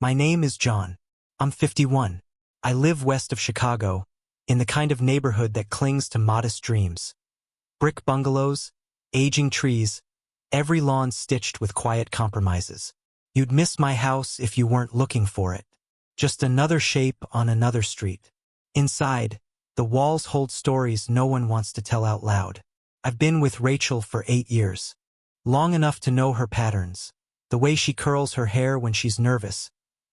My name is John. I'm 51. I live west of Chicago, in the kind of neighborhood that clings to modest dreams. Brick bungalows, aging trees, every lawn stitched with quiet compromises. You'd miss my house if you weren't looking for it. Just another shape on another street. Inside, the walls hold stories no one wants to tell out loud. I've been with Rachel for 8 years. Long enough to know her patterns. The way she curls her hair when she's nervous.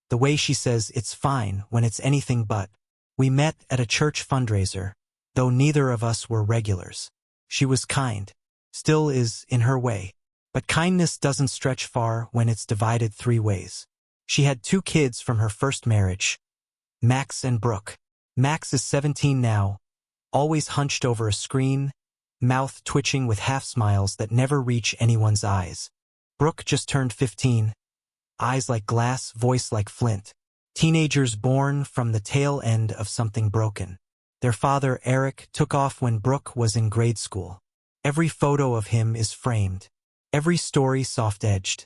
The way she says it's fine when it's anything but. We met at a church fundraiser, though neither of us were regulars. She was kind. Still is, in her way. But kindness doesn't stretch far when it's divided 3 ways. She had 2 kids from her first marriage, Max and Brooke. Max is 17 now, always hunched over a screen, mouth twitching with half-smiles that never reach anyone's eyes. Brooke just turned 15, eyes like glass, voice like flint. Teenagers born from the tail end of something broken. Their father, Eric, took off when Brooke was in grade school. Every photo of him is framed. Every story soft-edged.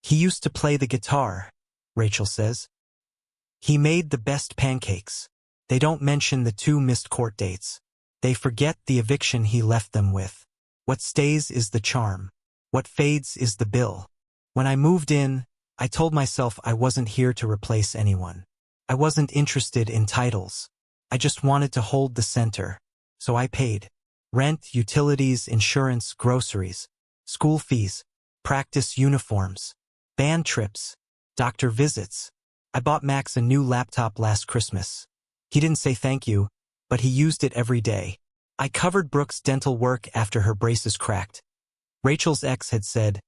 He used to play the guitar, Rachel says. He made the best pancakes. They don't mention the 2 missed court dates. They forget the eviction he left them with. What stays is the charm. What fades is the bill. When I moved in, I told myself I wasn't here to replace anyone. I wasn't interested in titles. I just wanted to hold the center. So I paid. Rent, utilities, insurance, groceries, school fees, practice uniforms, band trips, doctor visits. I bought Max a new laptop last Christmas. He didn't say thank you, but he used it every day. I covered Brooke's dental work after her braces cracked. Rachel's ex had said,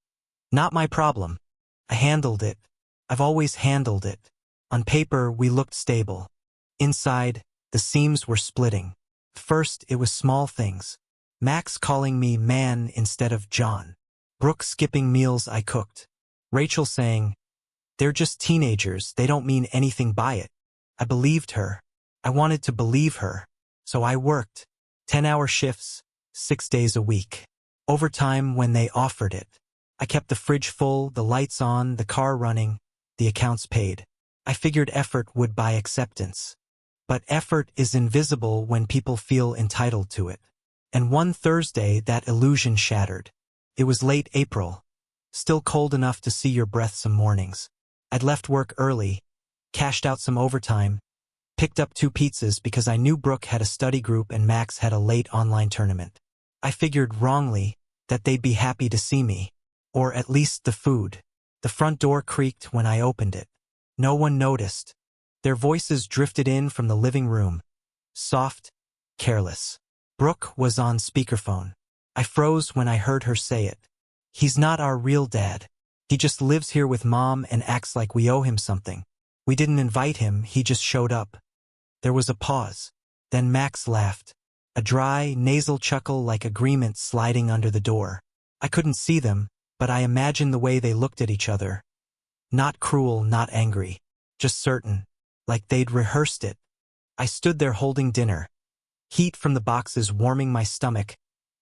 "Not my problem. I handled it. I've always handled it." On paper, we looked stable. Inside, the seams were splitting. First, it was small things. Max calling me man instead of John. Brooke skipping meals I cooked. Rachel saying, "They're just teenagers, they don't mean anything by it." I believed her. I wanted to believe her. So I worked. 10-hour shifts, 6 days a week. Overtime when they offered it. I kept the fridge full, the lights on, the car running, the accounts paid. I figured effort would buy acceptance. But effort is invisible when people feel entitled to it. And one Thursday, that illusion shattered. It was late April. Still cold enough to see your breath some mornings. I'd left work early, cashed out some overtime, picked up 2 pizzas because I knew Brooke had a study group and Max had a late online tournament. I figured wrongly that they'd be happy to see me. Or at least the food. The front door creaked when I opened it. No one noticed. Their voices drifted in from the living room. Soft, careless. Brooke was on speakerphone. I froze when I heard her say it. "He's not our real dad. He just lives here with Mom and acts like we owe him something. We didn't invite him, he just showed up." There was a pause. Then Max laughed. A dry, nasal chuckle like agreement sliding under the door. I couldn't see them, but I imagined the way they looked at each other. Not cruel, not angry. Just certain. Like they'd rehearsed it. I stood there holding dinner. Heat from the boxes warming my stomach,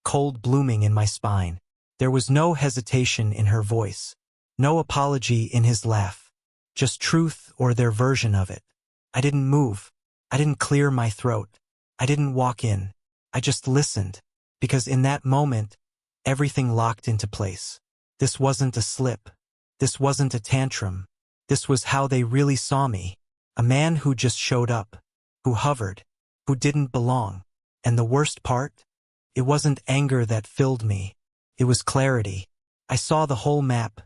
cold blooming in my spine. There was no hesitation in her voice. No apology in his laugh. Just truth or their version of it. I didn't move. I didn't clear my throat. I didn't walk in. I just listened. Because in that moment, everything locked into place. This wasn't a slip. This wasn't a tantrum. This was how they really saw me. A man who just showed up. Who hovered. Who didn't belong. And the worst part? It wasn't anger that filled me. It was clarity. I saw the whole map.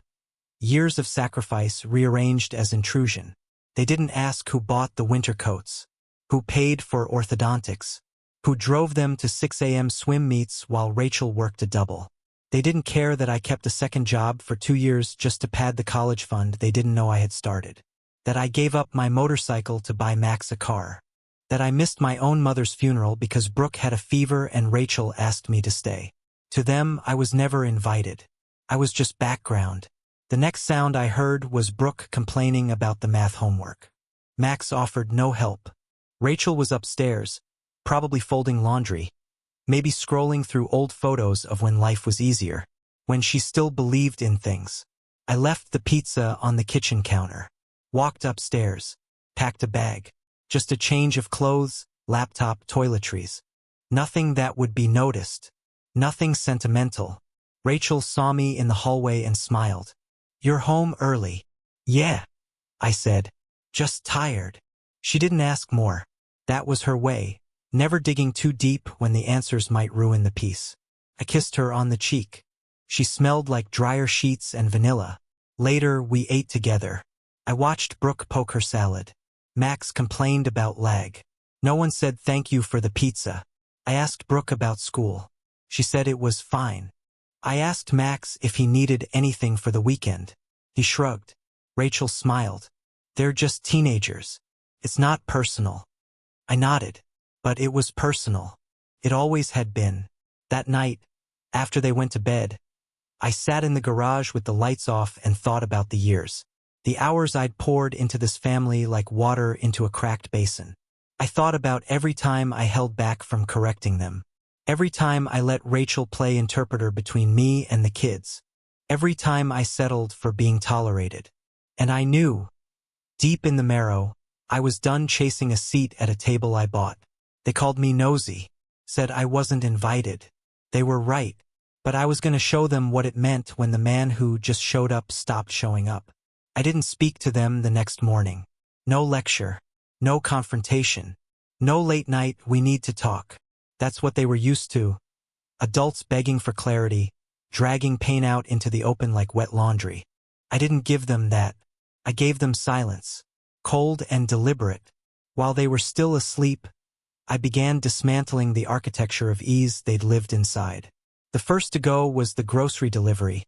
Years of sacrifice rearranged as intrusion. They didn't ask who bought the winter coats. Who paid for orthodontics. Who drove them to 6 a.m. swim meets while Rachel worked a double. They didn't care that I kept a second job for 2 years just to pad the college fund they didn't know I had started. That I gave up my motorcycle to buy Max a car. That I missed my own mother's funeral because Brooke had a fever and Rachel asked me to stay. To them, I was never invited. I was just background. The next sound I heard was Brooke complaining about the math homework. Max offered no help. Rachel was upstairs, probably folding laundry, maybe scrolling through old photos of when life was easier, when she still believed in things. I left the pizza on the kitchen counter. Walked upstairs. Packed a bag. Just a change of clothes, laptop, toiletries. Nothing that would be noticed. Nothing sentimental. Rachel saw me in the hallway and smiled. "You're home early." "Yeah," I said. "Just tired." She didn't ask more. That was her way, never digging too deep when the answers might ruin the peace. I kissed her on the cheek. She smelled like dryer sheets and vanilla. Later, we ate together. I watched Brooke poke her salad. Max complained about lag. No one said thank you for the pizza. I asked Brooke about school. She said it was fine. I asked Max if he needed anything for the weekend. He shrugged. Rachel smiled. "They're just teenagers. It's not personal." I nodded. But it was personal. It always had been. That night, after they went to bed, I sat in the garage with the lights off and thought about the years. The hours I'd poured into this family like water into a cracked basin. I thought about every time I held back from correcting them. Every time I let Rachel play interpreter between me and the kids. Every time I settled for being tolerated. And I knew, deep in the marrow, I was done chasing a seat at a table I bought. They called me nosy, said I wasn't invited. They were right, but I was going to show them what it meant when the man who just showed up stopped showing up. I didn't speak to them the next morning. No lecture. No confrontation. No late night, "We need to talk." That's what they were used to. Adults begging for clarity, dragging pain out into the open like wet laundry. I didn't give them that. I gave them silence. Cold and deliberate. While they were still asleep, I began dismantling the architecture of ease they'd lived inside. The first to go was the grocery delivery.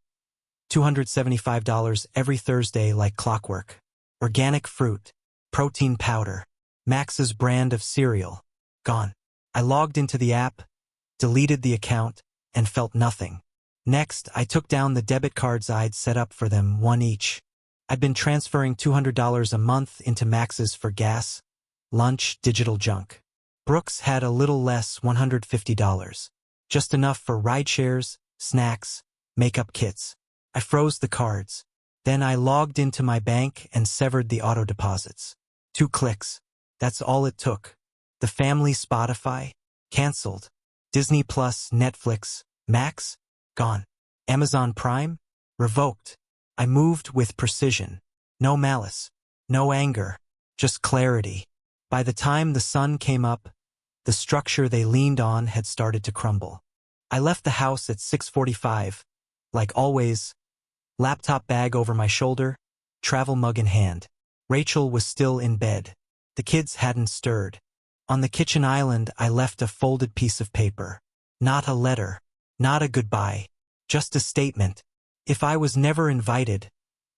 $275 every Thursday like clockwork. Organic fruit. Protein powder. Max's brand of cereal. Gone. I logged into the app, deleted the account, and felt nothing. Next, I took down the debit cards I'd set up for them, one each. I'd been transferring $200 a month into Max's for gas, lunch, digital junk. Brooks had a little less, $150. Just enough for ride shares, snacks, makeup kits. I froze the cards. Then I logged into my bank and severed the auto deposits. 2 clicks. That's all it took. The family Spotify, canceled. Disney Plus, Netflix, Max, gone. Amazon Prime, revoked. I moved with precision. No malice. No anger. Just clarity. By the time the sun came up, the structure they leaned on had started to crumble. I left the house at 6:45, like always, laptop bag over my shoulder, travel mug in hand. Rachel was still in bed. The kids hadn't stirred. On the kitchen island, I left a folded piece of paper. Not a letter. Not a goodbye. Just a statement. If I was never invited,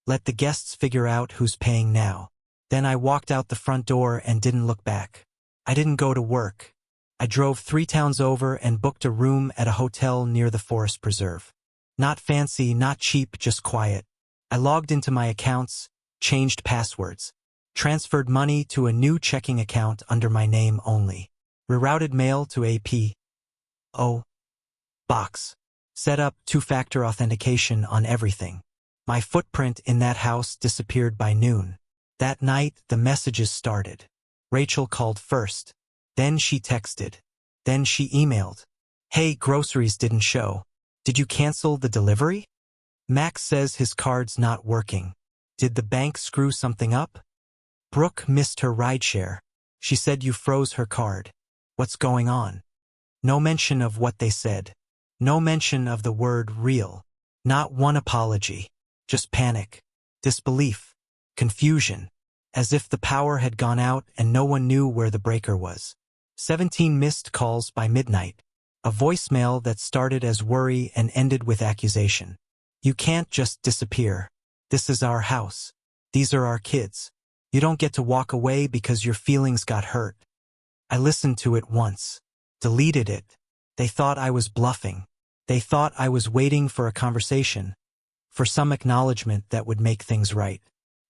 let the guests figure out who's paying now. Then I walked out the front door and didn't look back. I didn't go to work. I drove 3 towns over and booked a room at a hotel near the forest preserve. Not fancy, not cheap, just quiet. I logged into my accounts, changed passwords, transferred money to a new checking account under my name only, rerouted mail to a P.O. box, set up 2-factor authentication on everything. My footprint in that house disappeared by noon. That night, the messages started. Rachel called first. Then she texted. Then she emailed. "Hey, groceries didn't show. Did you cancel the delivery? Max says his card's not working. Did the bank screw something up? Brooke missed her rideshare. She said you froze her card. What's going on?" No mention of what they said. No mention of the word real. Not one apology. Just panic. Disbelief. Confusion. As if the power had gone out and no one knew where the breaker was. 17 missed calls by midnight. A voicemail that started as worry and ended with accusation. "You can't just disappear. This is our house. These are our kids. You don't get to walk away because your feelings got hurt." I listened to it once. Deleted it. They thought I was bluffing. They thought I was waiting for a conversation, for some acknowledgement that would make things right.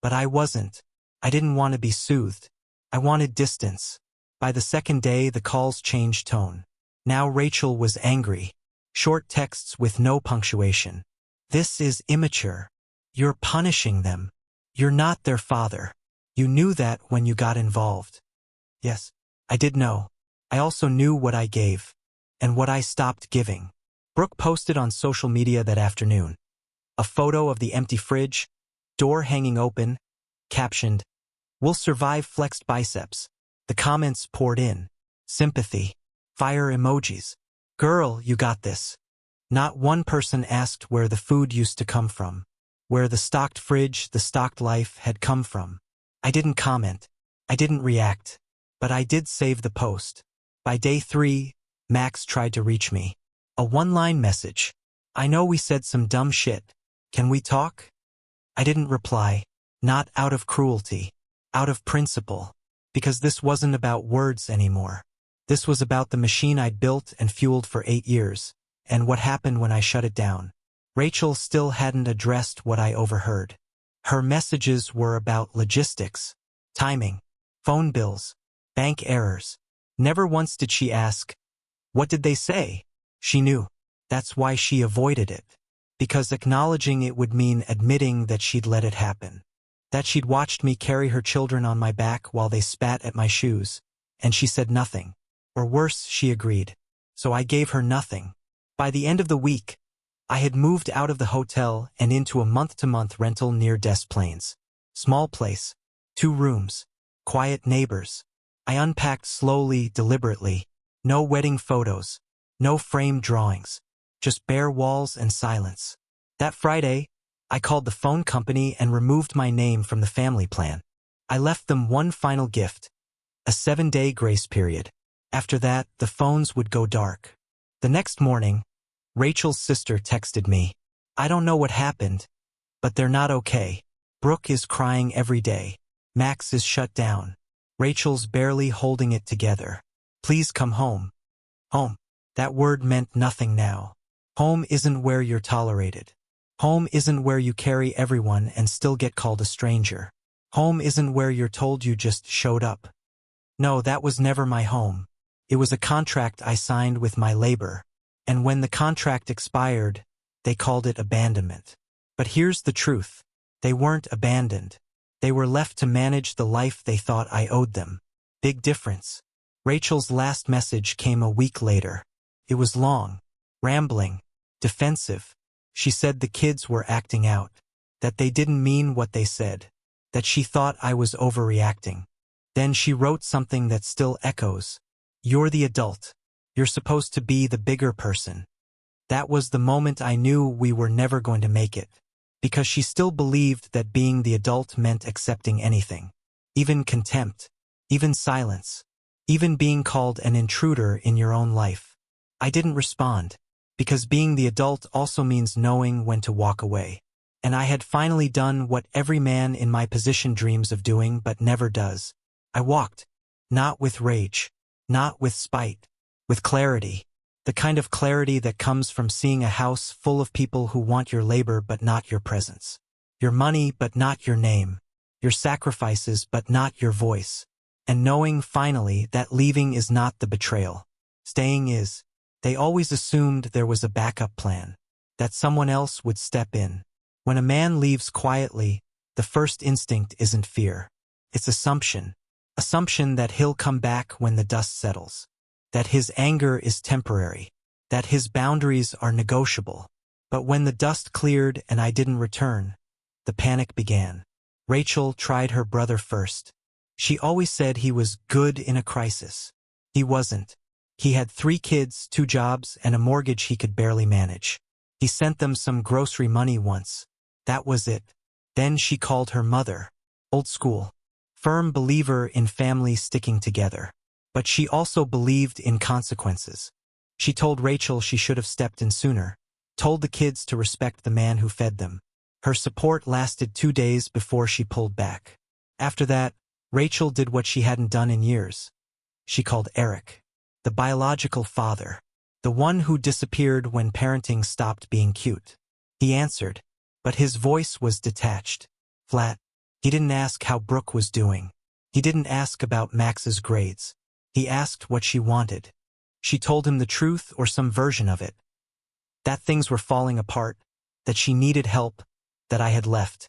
But I wasn't. I didn't want to be soothed. I wanted distance. By the second day, the calls changed tone. Now Rachel was angry. Short texts with no punctuation. "This is immature. You're punishing them. You're not their father." You knew that when you got involved. Yes, I did know. I also knew what I gave. And what I stopped giving. Brooke posted on social media that afternoon. A photo of the empty fridge, door hanging open, captioned, "We'll survive flexed biceps." The comments poured in. Sympathy. Fire emojis. "Girl, you got this." Not one person asked where the food used to come from. Where the stocked fridge, the stocked life had come from. I didn't comment. I didn't react. But I did save the post. By day 3, Max tried to reach me. A one-line message. "I know we said some dumb shit. Can we talk?" I didn't reply. Not out of cruelty. Out of principle. Because this wasn't about words anymore. This was about the machine I'd built and fueled for 8 years. And what happened when I shut it down. Rachel still hadn't addressed what I overheard. Her messages were about logistics, timing, phone bills, bank errors. Never once did she ask, "What did they say?" She knew. That's why she avoided it. Because acknowledging it would mean admitting that she'd let it happen. That she'd watched me carry her children on my back while they spat at my shoes. And she said nothing. Or worse, she agreed. So I gave her nothing. By the end of the week, I had moved out of the hotel and into a month-to-month rental near Des Plaines. Small place, 2 rooms, quiet neighbors. I unpacked slowly, deliberately. No wedding photos, no framed drawings, just bare walls and silence. That Friday, I called the phone company and removed my name from the family plan. I left them one final gift, a 7-day grace period. After that, the phones would go dark. The next morning, Rachel's sister texted me. "I don't know what happened, but they're not okay. Brooke is crying every day. Max is shut down. Rachel's barely holding it together. Please come home." Home. That word meant nothing now. Home isn't where you're tolerated. Home isn't where you carry everyone and still get called a stranger. Home isn't where you're told you just showed up. No, that was never my home. It was a contract I signed with my labor. And when the contract expired, they called it abandonment. But here's the truth. They weren't abandoned. They were left to manage the life they thought I owed them. Big difference. Rachel's last message came a week later. It was long, rambling, defensive. She said the kids were acting out, that they didn't mean what they said, that she thought I was overreacting. Then she wrote something that still echoes. "You're the adult. You're supposed to be the bigger person." That was the moment I knew we were never going to make it. Because she still believed that being the adult meant accepting anything. Even contempt. Even silence. Even being called an intruder in your own life. I didn't respond. Because being the adult also means knowing when to walk away. And I had finally done what every man in my position dreams of doing but never does. I walked. Not with rage. Not with spite. With clarity. The kind of clarity that comes from seeing a house full of people who want your labor but not your presence. Your money but not your name. Your sacrifices but not your voice. And knowing, finally, that leaving is not the betrayal. Staying is. They always assumed there was a backup plan. That someone else would step in. When a man leaves quietly, the first instinct isn't fear. It's assumption. Assumption that he'll come back when the dust settles. That his anger is temporary. That his boundaries are negotiable. But when the dust cleared and I didn't return, the panic began. Rachel tried her brother first. She always said he was good in a crisis. He wasn't. He had 3 kids, 2 jobs, and a mortgage he could barely manage. He sent them some grocery money once. That was it. Then she called her mother. Old school. Firm believer in family sticking together. But she also believed in consequences. She told Rachel she should have stepped in sooner. Told the kids to respect the man who fed them. Her support lasted 2 days before she pulled back. After that, Rachel did what she hadn't done in years. She called Eric. The biological father. The one who disappeared when parenting stopped being cute. He answered, but his voice was detached. Flat. He didn't ask how Brooke was doing. He didn't ask about Max's grades. He asked what she wanted. She told him the truth or some version of it. That things were falling apart, that she needed help, that I had left.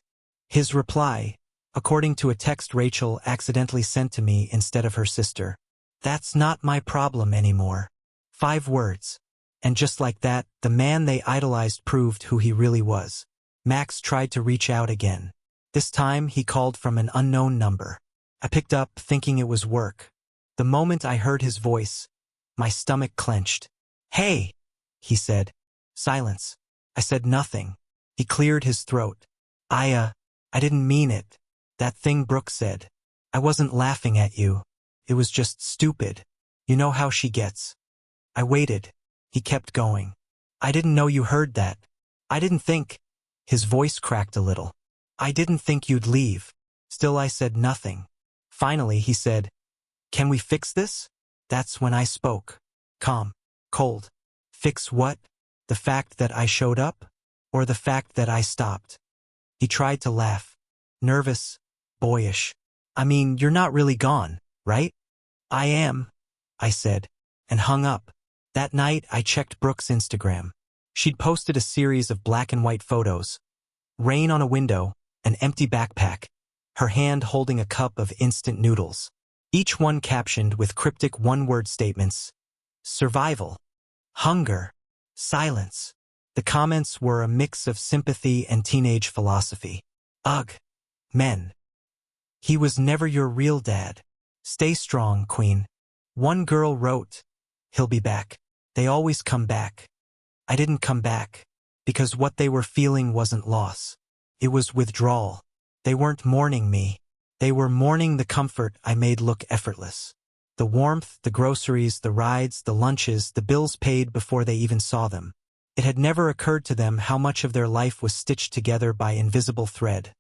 His reply, according to a text Rachel accidentally sent to me instead of her sister. That's not my problem anymore. 5 words. And just like that, the man they idolized proved who he really was. Max tried to reach out again. This time, he called from an unknown number. I picked up, thinking it was work. The moment I heard his voice, my stomach clenched. "Hey," he said. Silence. I said nothing. He cleared his throat. I didn't mean it. That thing Brooke said. I wasn't laughing at you. It was just stupid. You know how she gets." I waited. He kept going. "I didn't know you heard that. I didn't think—" His voice cracked a little. "I didn't think you'd leave." Still I said nothing. Finally he said, "Can we fix this?" That's when I spoke. Calm. Cold. Fix what? The fact that I showed up? Or the fact that I stopped? He tried to laugh. Nervous. Boyish. "I mean, you're not really gone, right?" "I am," I said, and hung up. That night I checked Brooke's Instagram. She'd posted a series of black and white photos. Rain on a window, an empty backpack, her hand holding a cup of instant noodles. Each one captioned with cryptic one-word statements. Survival. Hunger. Silence. The comments were a mix of sympathy and teenage philosophy. Ugh. Men. He was never your real dad. Stay strong, Queen. One girl wrote, "He'll be back. They always come back." I didn't come back, because what they were feeling wasn't loss. It was withdrawal. They weren't mourning me. They were mourning the comfort I made look effortless. The warmth, the groceries, the rides, the lunches, the bills paid before they even saw them. It had never occurred to them how much of their life was stitched together by invisible thread.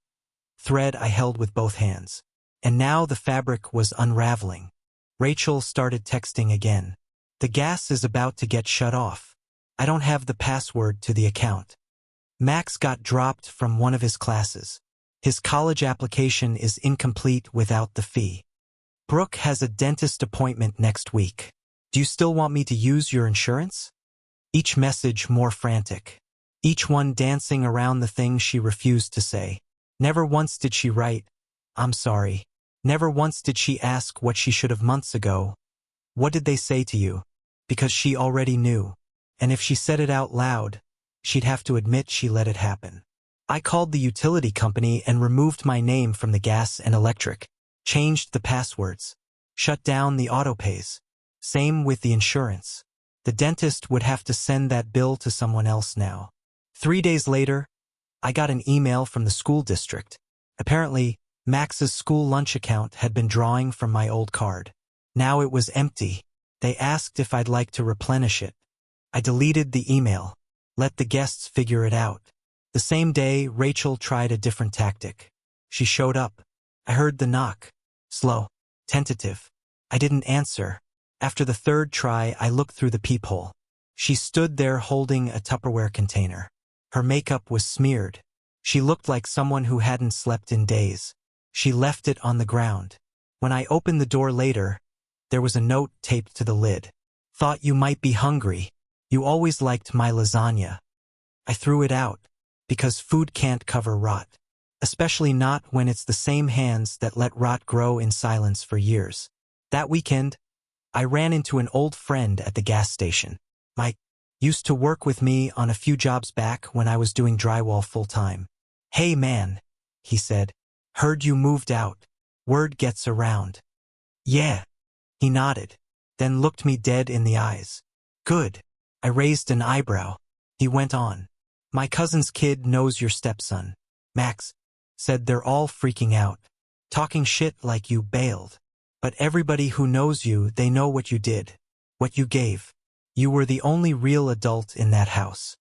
Thread I held with both hands. And now the fabric was unraveling. Rachel started texting again. "The gas is about to get shut off. I don't have the password to the account." Max got dropped from one of his classes. His college application is incomplete without the fee. Brooke has a dentist appointment next week. Do you still want me to use your insurance? Each message more frantic. Each one dancing around the thing she refused to say. Never once did she write, "I'm sorry." Never once did she ask what she should have months ago. What did they say to you? Because she already knew. And if she said it out loud, she'd have to admit she let it happen. I called the utility company and removed my name from the gas and electric, changed the passwords, shut down the autopays. Same with the insurance. The dentist would have to send that bill to someone else now. 3 days later, I got an email from the school district. Apparently, Max's school lunch account had been drawing from my old card. Now it was empty. They asked if I'd like to replenish it. I deleted the email. Let the guests figure it out. The same day, Rachel tried a different tactic. She showed up. I heard the knock. Slow. Tentative. I didn't answer. After the 3rd try, I looked through the peephole. She stood there holding a Tupperware container. Her makeup was smeared. She looked like someone who hadn't slept in days. She left it on the ground. When I opened the door later, there was a note taped to the lid. "Thought you might be hungry. You always liked my lasagna." I threw it out, because food can't cover rot. Especially not when it's the same hands that let rot grow in silence for years. That weekend, I ran into an old friend at the gas station. Mike used to work with me on a few jobs back when I was doing drywall full-time. "Hey man," he said. "Heard you moved out. Word gets around." "Yeah." He nodded, then looked me dead in the eyes. "Good." I raised an eyebrow. He went on. "My cousin's kid knows your stepson. Max said they're all freaking out. Talking shit like you bailed. But everybody who knows you, they know what you did. What you gave. You were the only real adult in that house."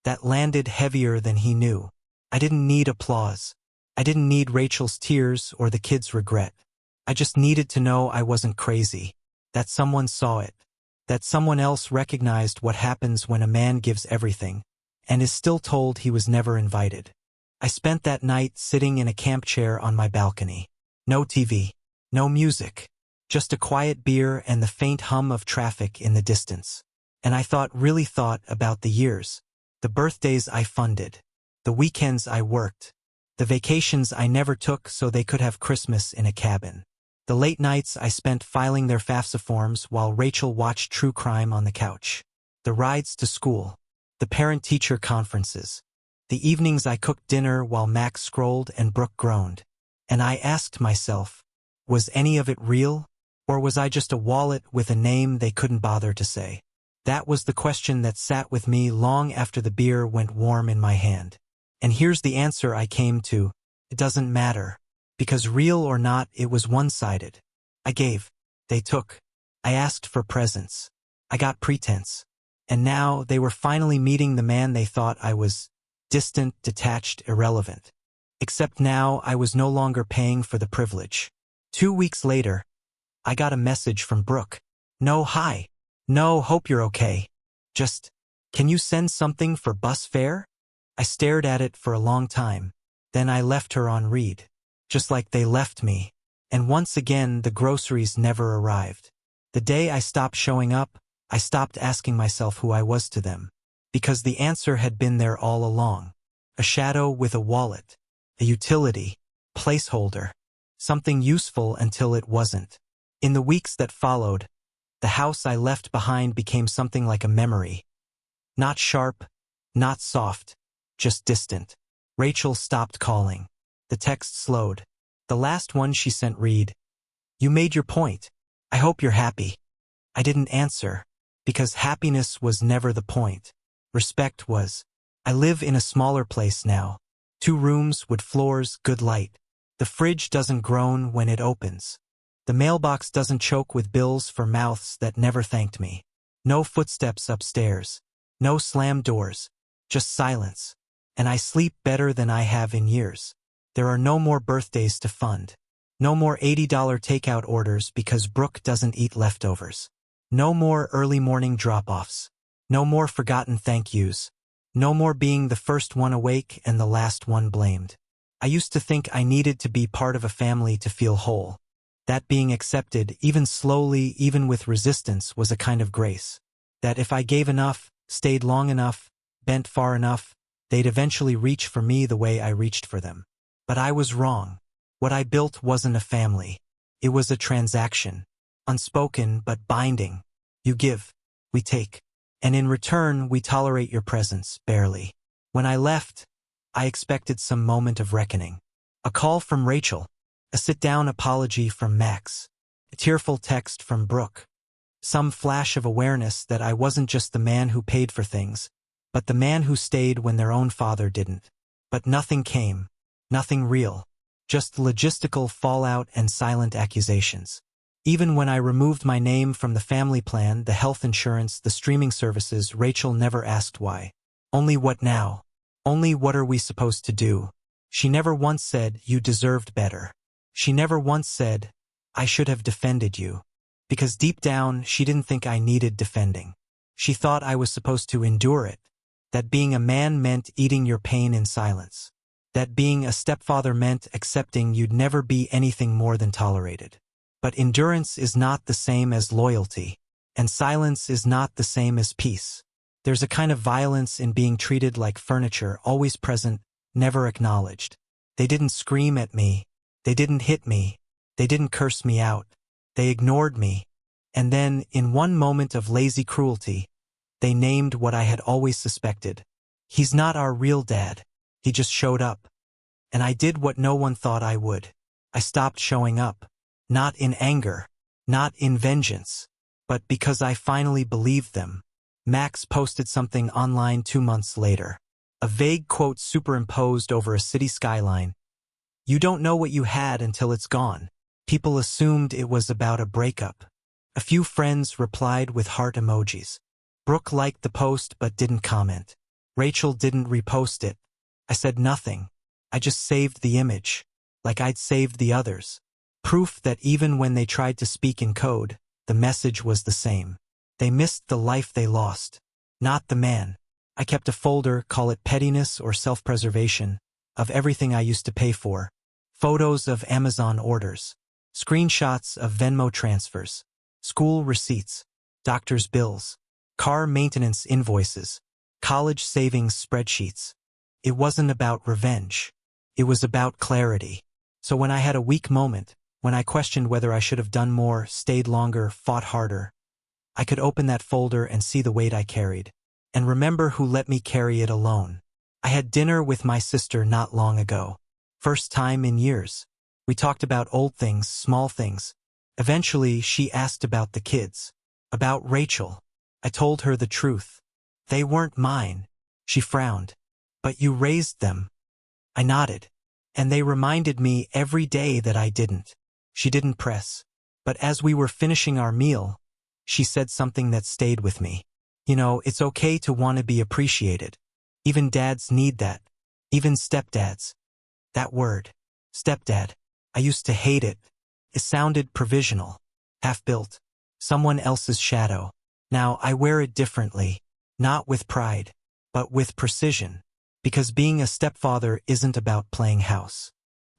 That landed heavier than he knew. I didn't need applause. I didn't need Rachel's tears or the kid's regret. I just needed to know I wasn't crazy. That someone saw it. That someone else recognized what happens when a man gives everything, and is still told he was never invited. I spent that night sitting in a camp chair on my balcony. No TV. No music. Just a quiet beer and the faint hum of traffic in the distance. And I really thought about the years. The birthdays I funded. The weekends I worked. The vacations I never took so they could have Christmas in a cabin. The late nights I spent filing their FAFSA forms while Rachel watched true crime on the couch. The rides to school. The parent-teacher conferences. The evenings I cooked dinner while Max scrolled and Brooke groaned. And I asked myself, was any of it real? Or was I just a wallet with a name they couldn't bother to say? That was the question that sat with me long after the beer went warm in my hand. And here's the answer I came to. It doesn't matter. Because real or not, it was one-sided. I gave. They took. I asked for presents. I got pretense. And now they were finally meeting the man they thought I was. Distant, detached, irrelevant. Except now I was no longer paying for the privilege. 2 weeks later, I got a message from Brooke. No, hi. No, hope you're okay. Just, can you send something for bus fare? I stared at it for a long time. Then I left her on read. Just like they left me. And once again, the groceries never arrived. The day I stopped showing up, I stopped asking myself who I was to them. Because the answer had been there all along. A shadow with a wallet. A utility. Placeholder. Something useful until it wasn't. In the weeks that followed, the house I left behind became something like a memory. Not sharp, not soft, just distant. Rachel stopped calling. The text slowed. The last one she sent read, "You made your point. I hope you're happy." I didn't answer, because happiness was never the point. Respect was. I live in a smaller place now. 2 rooms, wood floors, good light. The fridge doesn't groan when it opens. The mailbox doesn't choke with bills for mouths that never thanked me. No footsteps upstairs. No slammed doors. Just silence. And I sleep better than I have in years. There are no more birthdays to fund. No more $80 takeout orders because Brooke doesn't eat leftovers. No more early morning drop-offs. No more forgotten thank yous. No more being the first one awake and the last one blamed. I used to think I needed to be part of a family to feel whole. That being accepted, even slowly, even with resistance, was a kind of grace. That if I gave enough, stayed long enough, bent far enough, they'd eventually reach for me the way I reached for them. But I was wrong. What I built wasn't a family. It was a transaction. Unspoken but binding. You give, we take. And in return, we tolerate your presence, barely. When I left, I expected some moment of reckoning. A call from Rachel. A sit-down apology from Max. A tearful text from Brooke. Some flash of awareness that I wasn't just the man who paid for things, but the man who stayed when their own father didn't. But nothing came. Nothing real. Just logistical fallout and silent accusations. Even when I removed my name from the family plan, the health insurance, the streaming services, Rachel never asked why. Only what now? Only what are we supposed to do? She never once said, you deserved better. She never once said, I should have defended you. Because deep down, she didn't think I needed defending. She thought I was supposed to endure it. That being a man meant eating your pain in silence. That being a stepfather meant accepting you'd never be anything more than tolerated. But endurance is not the same as loyalty, and silence is not the same as peace. There's a kind of violence in being treated like furniture, always present, never acknowledged. They didn't scream at me. They didn't hit me. They didn't curse me out. They ignored me. And then, in one moment of lazy cruelty, they named what I had always suspected. He's not our real dad. He just showed up. And I did what no one thought I would. I stopped showing up. Not in anger. Not in vengeance. But because I finally believed them. Max posted something online 2 months later. A vague quote superimposed over a city skyline. You don't know what you had until it's gone. People assumed it was about a breakup. A few friends replied with heart emojis. Brooke liked the post but didn't comment. Rachel didn't repost it. I said nothing. I just saved the image. Like I'd saved the others. Proof that even when they tried to speak in code, the message was the same. They missed the life they lost. Not the man. I kept a folder, call it pettiness or self-preservation, of everything I used to pay for. Photos of Amazon orders. Screenshots of Venmo transfers. School receipts. Doctor's bills. Car maintenance invoices. College savings spreadsheets. It wasn't about revenge. It was about clarity. So when I had a weak moment, when I questioned whether I should have done more, stayed longer, fought harder, I could open that folder and see the weight I carried, and remember who let me carry it alone. I had dinner with my sister not long ago. First time in years. We talked about old things, small things. Eventually, she asked about the kids. About Rachel. I told her the truth. They weren't mine. She frowned. But you raised them. I nodded. And they reminded me every day that I didn't. She didn't press. But as we were finishing our meal, she said something that stayed with me. You know, it's okay to want to be appreciated. Even dads need that. Even stepdads. That word. Stepdad. I used to hate it. It sounded provisional. Half-built. Someone else's shadow. Now I wear it differently. Not with pride, but with precision. Because being a stepfather isn't about playing house.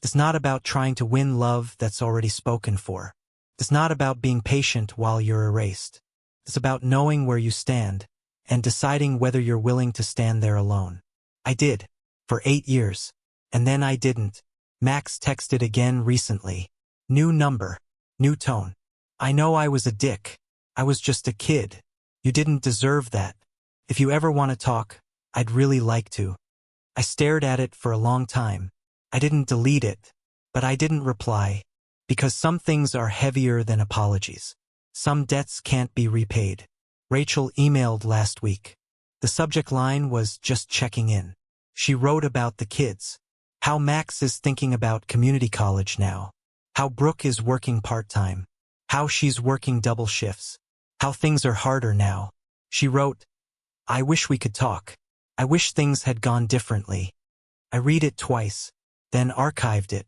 It's not about trying to win love that's already spoken for. It's not about being patient while you're erased. It's about knowing where you stand and deciding whether you're willing to stand there alone. I did. For 8 years. And then I didn't. Max texted again recently. New number. New tone. I know I was a dick. I was just a kid. You didn't deserve that. If you ever want to talk, I'd really like to. I stared at it for a long time. I didn't delete it, but I didn't reply. Because some things are heavier than apologies. Some debts can't be repaid. Rachel emailed last week. The subject line was just checking in. She wrote about the kids. How Max is thinking about community college now. How Brooke is working part-time. How she's working double shifts. How things are harder now. She wrote, I wish we could talk. I wish things had gone differently. I read it twice, then archived it.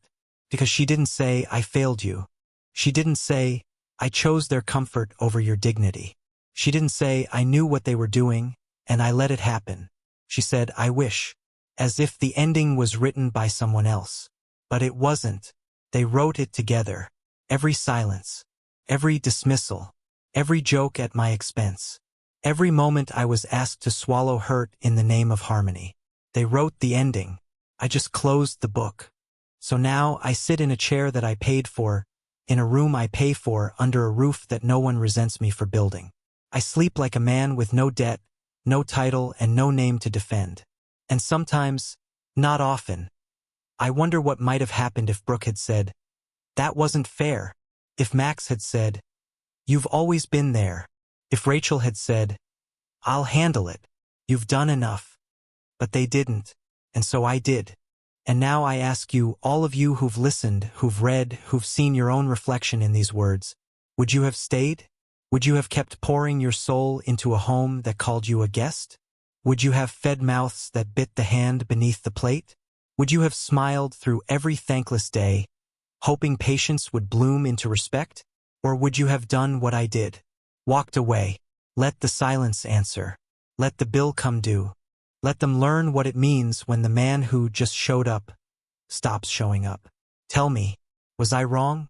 Because she didn't say, I failed you. She didn't say, I chose their comfort over your dignity. She didn't say, I knew what they were doing, and I let it happen. She said, I wish. As if the ending was written by someone else. But it wasn't. They wrote it together. Every silence. Every dismissal. Every joke at my expense. Every moment I was asked to swallow hurt in the name of harmony. They wrote the ending. I just closed the book. So now I sit in a chair that I paid for, in a room I pay for, under a roof that no one resents me for building. I sleep like a man with no debt, no title, and no name to defend. And sometimes, not often, I wonder what might have happened if Brooke had said, that wasn't fair. If Max had said, you've always been there. If Rachel had said, I'll handle it. You've done enough. But they didn't. And so I did. And now I ask you, all of you who've listened, who've read, who've seen your own reflection in these words, would you have stayed? Would you have kept pouring your soul into a home that called you a guest? Would you have fed mouths that bit the hand beneath the plate? Would you have smiled through every thankless day, hoping patience would bloom into respect? Or would you have done what I did? Walked away. Let the silence answer. Let the bill come due. Let them learn what it means when the man who just showed up stops showing up. Tell me, was I wrong?